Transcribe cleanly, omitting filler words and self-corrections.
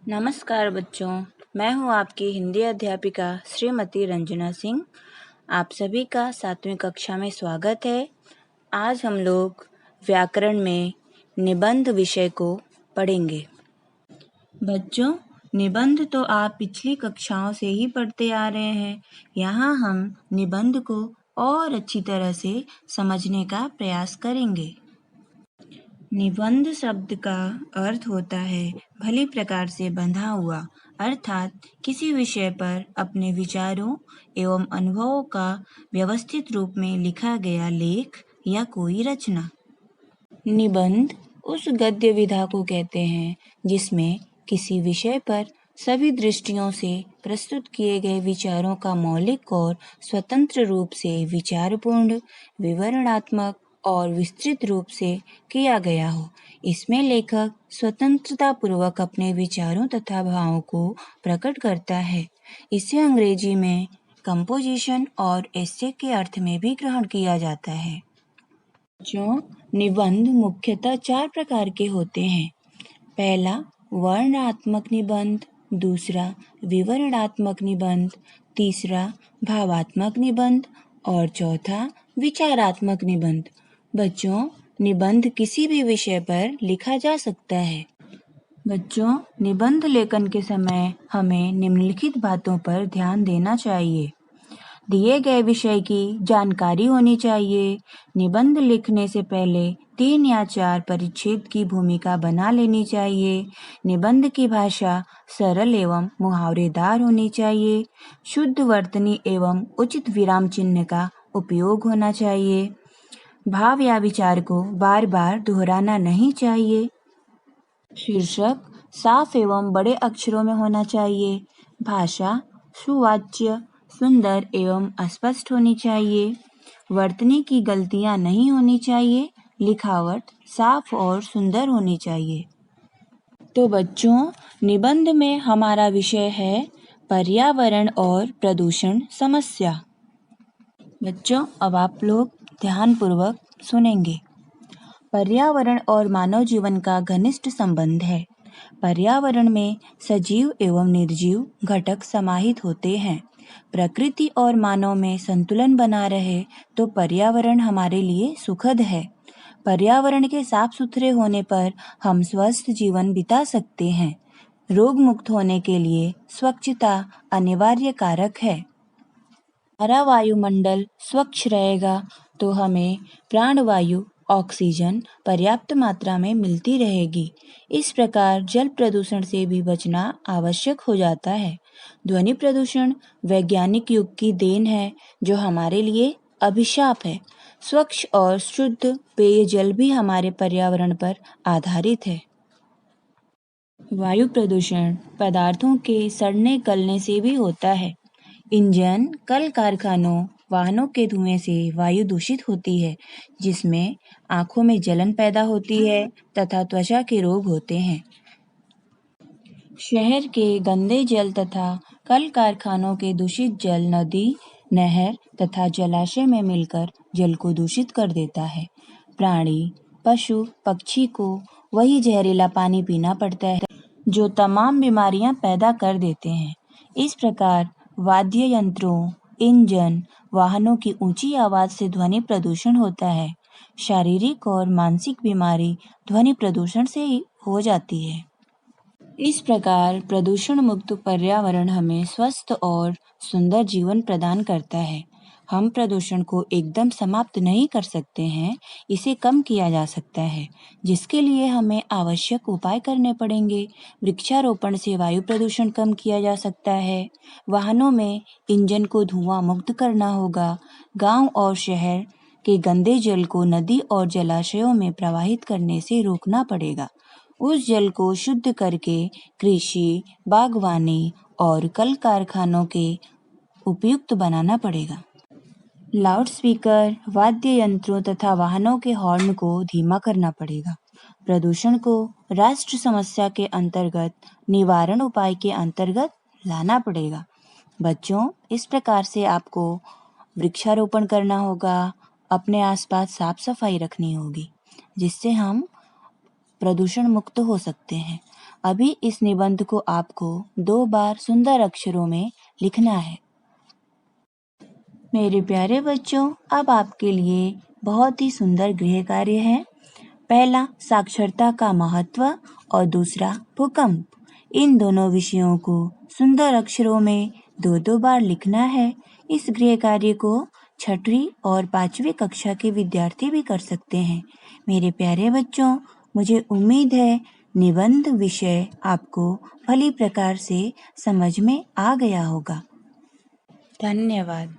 नमस्कार बच्चों, मैं हूँ आपकी हिंदी अध्यापिका श्रीमती रंजना सिंह। आप सभी का 7वीं कक्षा में स्वागत है। आज हम लोग व्याकरण में निबंध विषय को पढ़ेंगे। बच्चों, निबंध तो आप पिछली कक्षाओं से ही पढ़ते आ रहे हैं। यहाँ हम निबंध को और अच्छी तरह से समझने का प्रयास करेंगे। निबंध शब्द का अर्थ होता है भली प्रकार से बंधा हुआ, अर्थात किसी विषय पर अपने विचारों एवं अनुभवों का व्यवस्थित रूप में लिखा गया लेख या कोई रचना। निबंध उस गद्य विधा को कहते हैं जिसमें किसी विषय पर सभी दृष्टियों से प्रस्तुत किए गए विचारों का मौलिक और स्वतंत्र रूप से विचारपूर्ण, विवरणात्मक और विस्तृत रूप से किया गया हो। इसमें लेखक स्वतंत्रतापूर्वक अपने विचारों तथा भावों को प्रकट करता है। इसे अंग्रेजी में कंपोजिशन और एस्से के अर्थ में भी ग्रहण किया जाता है। निबंध मुख्यतः 4 प्रकार के होते हैं। पहला वर्णनात्मक निबंध, दूसरा विवरणात्मक निबंध, तीसरा भावात्मक निबंध और चौथा विचारात्मक निबंध। बच्चों, निबंध किसी भी विषय पर लिखा जा सकता है। बच्चों, निबंध लेखन के समय हमें निम्नलिखित बातों पर ध्यान देना चाहिए। दिए गए विषय की जानकारी होनी चाहिए। निबंध लिखने से पहले 3 या 4 परिच्छेद की भूमिका बना लेनी चाहिए। निबंध की भाषा सरल एवं मुहावरेदार होनी चाहिए। शुद्ध वर्तनी एवं उचित विराम चिन्ह का उपयोग होना चाहिए। भाव या विचार को बार बार दोहराना नहीं चाहिए। शीर्षक साफ एवं बड़े अक्षरों में होना चाहिए। भाषा सुवाच्य, सुंदर एवं स्पष्ट होनी चाहिए। वर्तनी की गलतियां नहीं होनी चाहिए। लिखावट साफ और सुंदर होनी चाहिए। तो बच्चों, निबंध में हमारा विषय है पर्यावरण और प्रदूषण समस्या। बच्चों, अब आप लोग ध्यानपूर्वक सुनेंगे। पर्यावरण और मानव जीवन का घनिष्ठ संबंध है। पर्यावरण में सजीव एवं निर्जीव घटक समाहित होते हैं। प्रकृति और मानव में संतुलन बना रहे तो पर्यावरण हमारे लिए सुखद है। पर्यावरण के साफ सुथरे होने पर हम स्वस्थ जीवन बिता सकते हैं। रोग मुक्त होने के लिए स्वच्छता अनिवार्य कारक है। हमारा वायुमंडल स्वच्छ रहेगा तो हमें प्राणवायु ऑक्सीजन पर्याप्त मात्रा में मिलती रहेगी। इस प्रकार जल प्रदूषण से भी बचना आवश्यक हो जाता है। ध्वनि प्रदूषण वैज्ञानिक युग की देन है जो हमारे लिए अभिशाप है। स्वच्छ और शुद्ध पेयजल भी हमारे पर्यावरण पर आधारित है। वायु प्रदूषण पदार्थों के सड़ने गलने से भी होता है। इंजन, कल कारखानों, वाहनों के धुएं से वायु दूषित होती है जिसमें आंखों में जलन पैदा होती है तथा त्वचा के रोग होते हैं। शहर के गंदे जल तथा कल कारखानों के दूषित जल नदी, नहर तथा जलाशय में मिलकर जल को दूषित कर देता है। प्राणी, पशु, पक्षी को वही जहरीला पानी पीना पड़ता है जो तमाम बीमारियां पैदा कर देते हैं। इस प्रकार वाद्य यंत्रों, इंजन, वाहनों की ऊंची आवाज से ध्वनि प्रदूषण होता है। शारीरिक और मानसिक बीमारी ध्वनि प्रदूषण से ही हो जाती है। इस प्रकार प्रदूषण मुक्त पर्यावरण हमें स्वस्थ और सुंदर जीवन प्रदान करता है। हम प्रदूषण को एकदम समाप्त नहीं कर सकते हैं, इसे कम किया जा सकता है, जिसके लिए हमें आवश्यक उपाय करने पड़ेंगे। वृक्षारोपण से वायु प्रदूषण कम किया जा सकता है। वाहनों में इंजन को धुआं मुक्त करना होगा। गांव और शहर के गंदे जल को नदी और जलाशयों में प्रवाहित करने से रोकना पड़ेगा। उस जल को शुद्ध करके कृषि, बागवानी और कल कारखानों के उपयुक्त बनाना पड़ेगा। लाउडस्पीकर, वाद्य यंत्रों तथा वाहनों के हॉर्न को धीमा करना पड़ेगा। प्रदूषण को राष्ट्र समस्या के अंतर्गत निवारण उपाय के अंतर्गत लाना पड़ेगा। बच्चों, इस प्रकार से आपको वृक्षारोपण करना होगा, अपने आसपास साफ सफाई रखनी होगी, जिससे हम प्रदूषण मुक्त हो सकते हैं। अभी इस निबंध को आपको 2 बार सुंदर अक्षरों में लिखना है। मेरे प्यारे बच्चों, अब आपके लिए बहुत ही सुंदर गृह कार्य है। पहला साक्षरता का महत्व और दूसरा भूकंप। इन दोनों विषयों को सुंदर अक्षरों में 2-2 बार लिखना है। इस गृह कार्य को 6वीं और 5वीं कक्षा के विद्यार्थी भी कर सकते हैं। मेरे प्यारे बच्चों, मुझे उम्मीद है निबंध विषय आपको भली प्रकार से समझ में आ गया होगा। धन्यवाद।